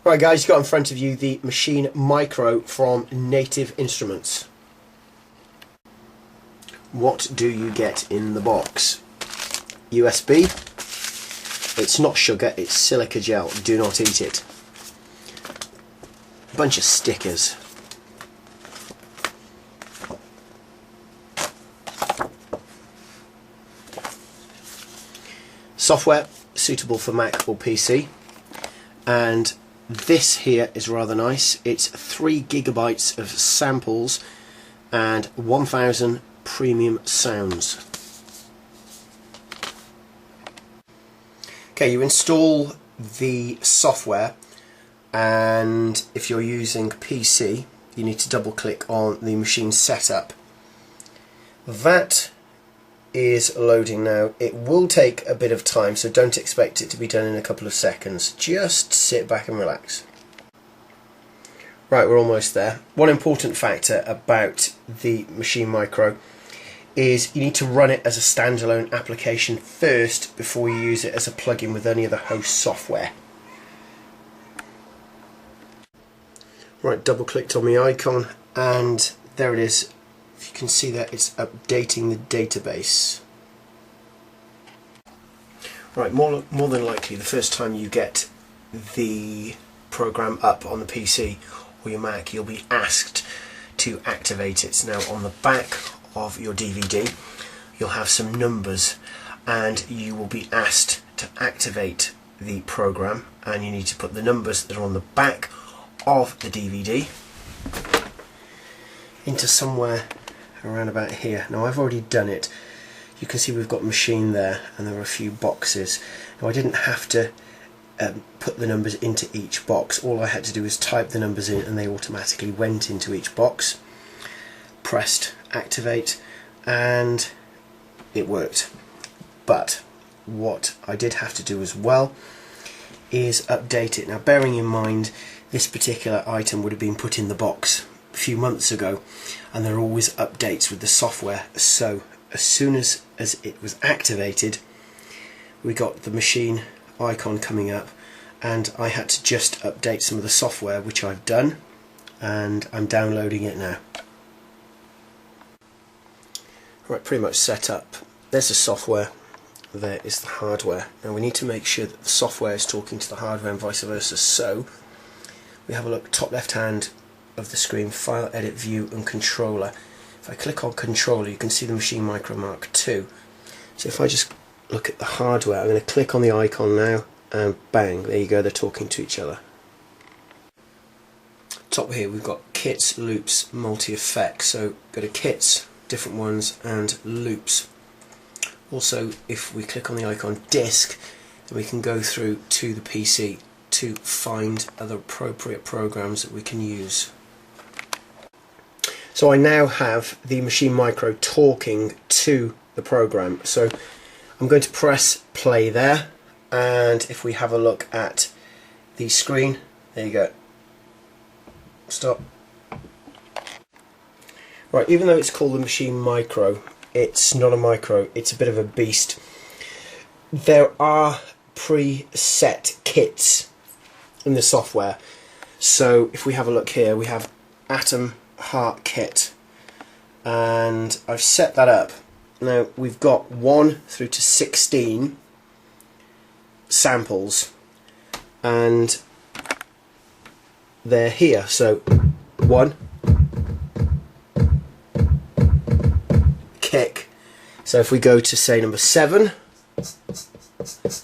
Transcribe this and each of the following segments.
Right guys, you've got in front of you the Maschine Mikro from Native Instruments. What do you get in the box? USB. It's not sugar, it's silica gel. Do not eat it. A bunch of stickers. Software suitable for Mac or PC. And this here is rather nice. It's 3 GB of samples and 1000 premium sounds. Okay, you install the software, and if you're using PC you need to double click on the machine setup. That is loading now. It will take a bit of time, so don't expect it to be done in a couple of seconds. Just sit back and relax. Right, we're almost there. One important factor about the Maschine Mikro is you need to run it as a standalone application first before you use it as a plugin with any other host software. Right, double clicked on the icon and there it is. If you can see that, it's updating the database. Right, more than likely the first time you get the program up on the PC or your Mac, you'll be asked to activate it. Now on the back of your DVD you'll have some numbers and you will be asked to activate the program, and you need to put the numbers that are on the back of the DVD into somewhere around about here. Now I've already done it. You can see we've got Maschine there and there are a few boxes. Now I didn't have to put the numbers into each box. All I had to do was type the numbers in and they automatically went into each box. Pressed activate and it worked. But what I did have to do as well is update it. Now bearing in mind this particular item would have been put in the box a few months ago, and there are always updates with the software, so as soon as it was activated we got the Maschine icon coming up and I had to just update some of the software, which I've done, and I'm downloading it now. Right, pretty much set up. There's the software, there is the hardware. Now we need to make sure that the software is talking to the hardware and vice versa, so we have a look top left hand of the screen, File, Edit, View and Controller. If I click on Controller you can see the Maschine Mikro MK2. So if I just look at the hardware, I'm going to click on the icon now and bang, there you go, they're talking to each other. Top here we've got kits, loops, multi-effects, so go to kits, different ones, and loops. Also if we click on the icon disk, then we can go through to the PC to find other appropriate programs that we can use. So I now have the Maschine Mikro talking to the program. So I'm going to press play there, and if we have a look at the screen, there you go. Stop. Right, even though it's called the Maschine Mikro, it's not a micro, it's a bit of a beast. There are preset kits in the software. So if we have a look here, we have Atom Heart Kit, and I've set that up. Now we've got 1 through to 16 samples and they're here. So 1, kick. So if we go to say number 7,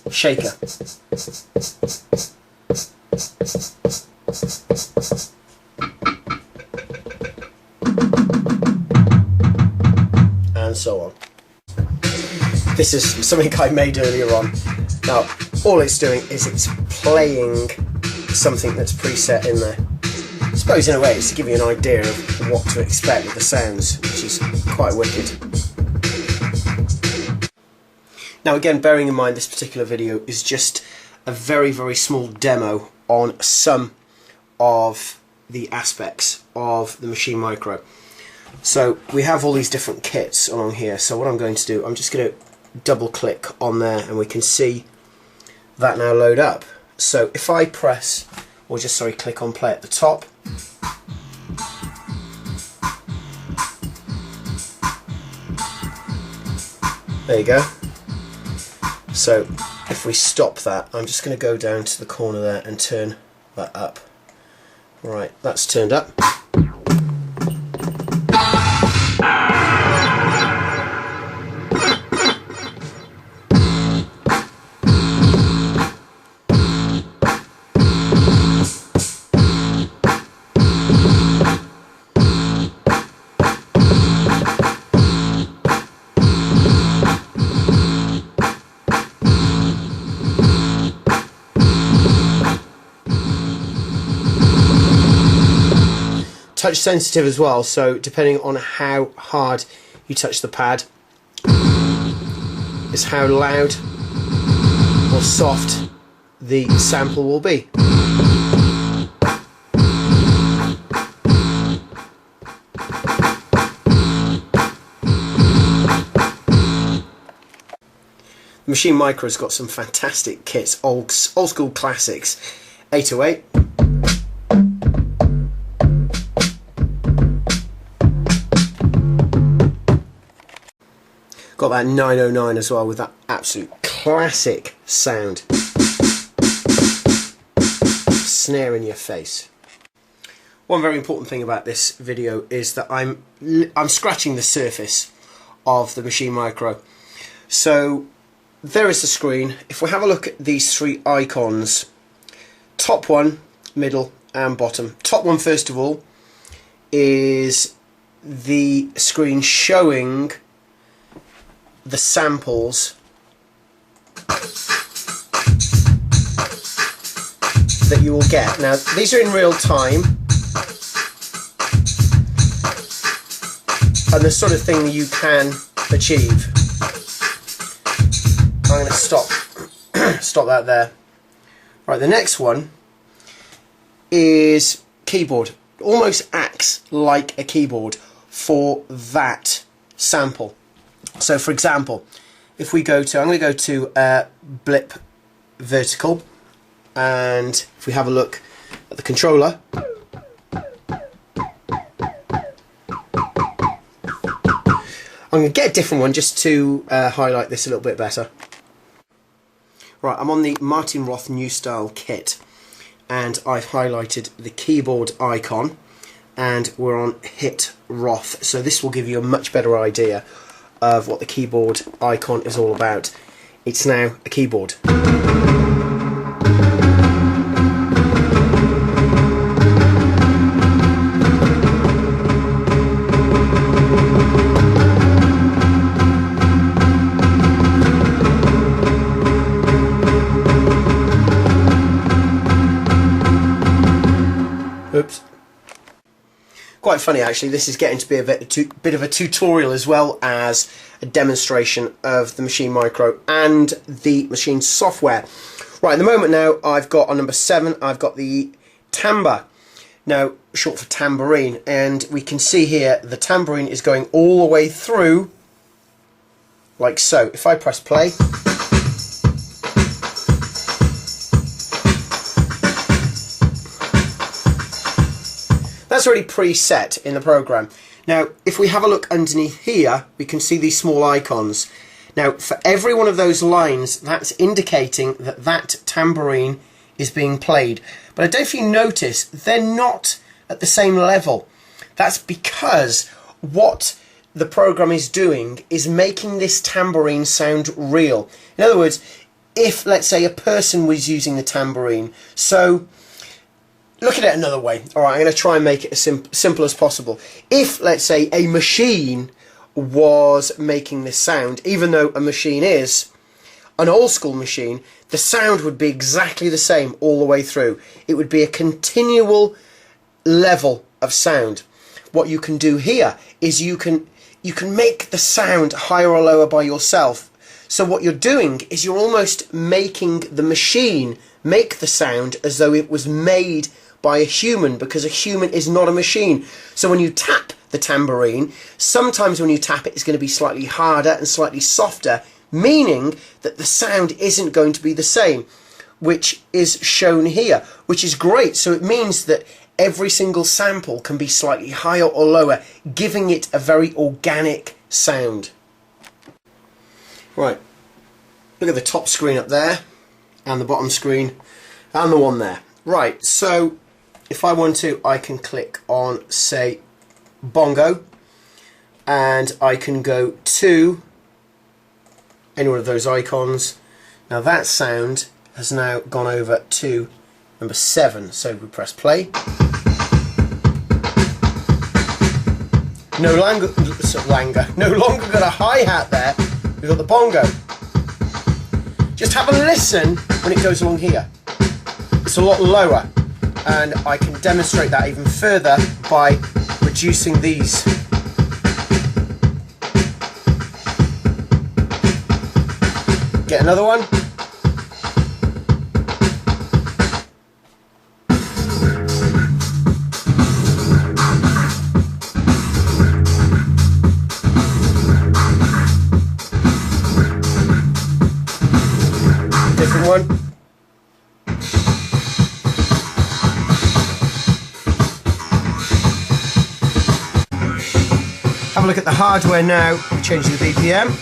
shaker. And so on. This is something I made earlier on. Now all it's doing is it's playing something that's preset in there. I suppose in a way it's to give you an idea of what to expect with the sounds, which is quite wicked. Now again, bearing in mind this particular video is just a very small demo on some of the aspects of the Maschine Mikro. So we have all these different kits along here, so what I'm going to do, I'm just going to double click on there and we can see that now load up. So if I press or just, sorry, click on play at the top. There you go. So if we stop that, I'm just going to go down to the corner there and turn that up. Right, that's turned up. Touch sensitive as well, so depending on how hard you touch the pad is how loud or soft the sample will be. The Maschine Mikro's got some fantastic kits, old school classics. 808. Got that 909 as well, with that absolute classic sound. Snare in your face. One very important thing about this video is that I'm scratching the surface of the Maschine Mikro. So there is the screen. If we have a look at these three icons, top one, middle and bottom. Top one, first of all, is the screen showing the samples that you will get. Now these are in real time, and the sort of thing you can achieve. I'm going to stop that there. Right, the next one is keyboard. Almost acts like a keyboard for that sample. So for example, if we go to, I'm going to go to blip vertical, and if we have a look at the controller, I'm going to get a different one just to highlight this a little bit better. Right, I'm on the Martin Roth New Style kit, and I've highlighted the keyboard icon, and we're on Hit Roth, so this will give you a much better idea of what the keyboard icon is all about. It's now a keyboard. Oops. Quite funny actually, this is getting to be a bit of a tutorial as well as a demonstration of the Maschine Mikro and the Maschine software. Right, at the moment now I've got on number 7, I've got the timbre, now short for tambourine, and we can see here the tambourine is going all the way through like so. If I press play, that's already preset in the program. Now if we have a look underneath here, we can see these small icons. Now for every one of those lines, that's indicating that that tambourine is being played. But I don't know if you notice, they're not at the same level. That's because what the program is doing is making this tambourine sound real. In other words, if let's say a person was using the tambourine, so look at it another way. Alright, I'm going to try and make it as simple as possible. If, let's say, a machine was making this sound, even though a machine is an old school machine, the sound would be exactly the same all the way through. It would be a continual level of sound. What you can do here is you can make the sound higher or lower by yourself. So what you're doing is you're almost making the machine make the sound as though it was made by a human, because a human is not a machine. So when you tap the tambourine, sometimes when you tap it, it's going to be slightly harder and slightly softer, meaning that the sound isn't going to be the same. which is shown here, which is great. So it means that every single sample can be slightly higher or lower, giving it a very organic sound. Right, look at the top screen up there, and the bottom screen, and the one there. Right, so if I want to, I can click on, say, bongo, and I can go to any one of those icons. Now that sound has now gone over to number 7, so we press play. No longer got a hi-hat there, we've got the bongo. Just have a listen when it goes along here. It's a lot lower, and I can demonstrate that even further by reducing these. Get another one. Different one. Have a look at the hardware now, changing the BPM.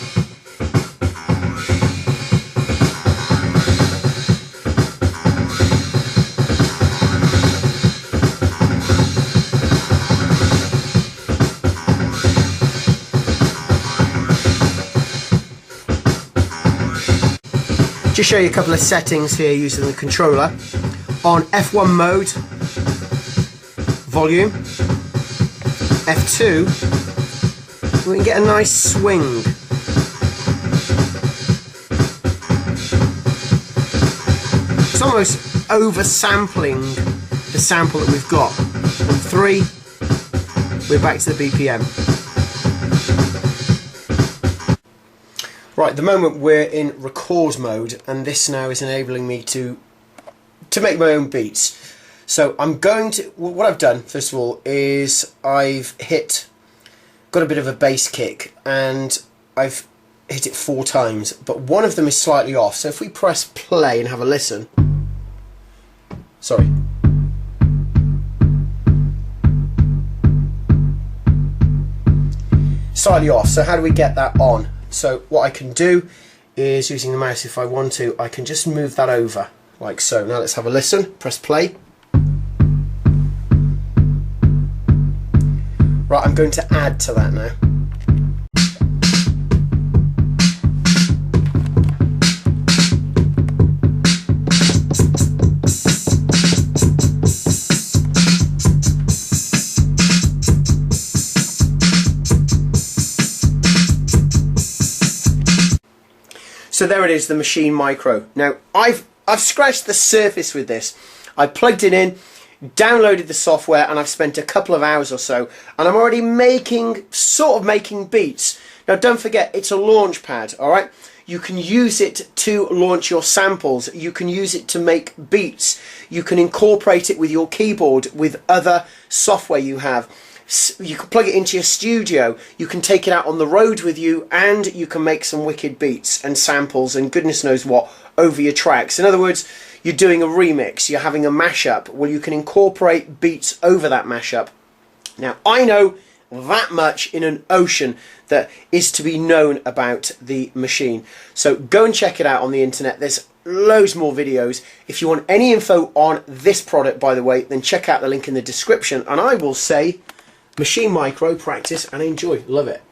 Just show you a couple of settings here using the controller. On F1 mode, volume. F2, we can get a nice swing. It's almost oversampling the sample that we've got. And 3, we're back to the BPM. Right, at the moment we're in record mode, and this now is enabling me to make my own beats. So I'm going to, what I've done first of all is I've got a bit of a bass kick, and I've hit it 4 times, but one of them is slightly off. So if we press play and have a listen, sorry. Slightly off, so how do we get that on? So what I can do is, using the mouse, if I want to, I can just move that over, like so. Now let's have a listen, press play. Right, I'm going to add to that now. So there it is, the Maschine Mikro. Now I've scratched the surface with this. I plugged it in, downloaded the software, and I've spent a couple of hours or so, and I'm already sort of making beats. Now don't forget, it's a launch pad, alright? You can use it to launch your samples, you can use it to make beats, you can incorporate it with your keyboard, with other software you have. You can plug it into your studio, you can take it out on the road with you, and you can make some wicked beats and samples and goodness knows what over your tracks. In other words, you're doing a remix, you're having a mashup, well, you can incorporate beats over that mashup. Now, I know that much in an ocean that is to be known about the Maschine. So go and check it out on the internet. There's loads more videos. If you want any info on this product, by the way, then check out the link in the description, and I will say, Maschine Mikro, practice and enjoy. Love it.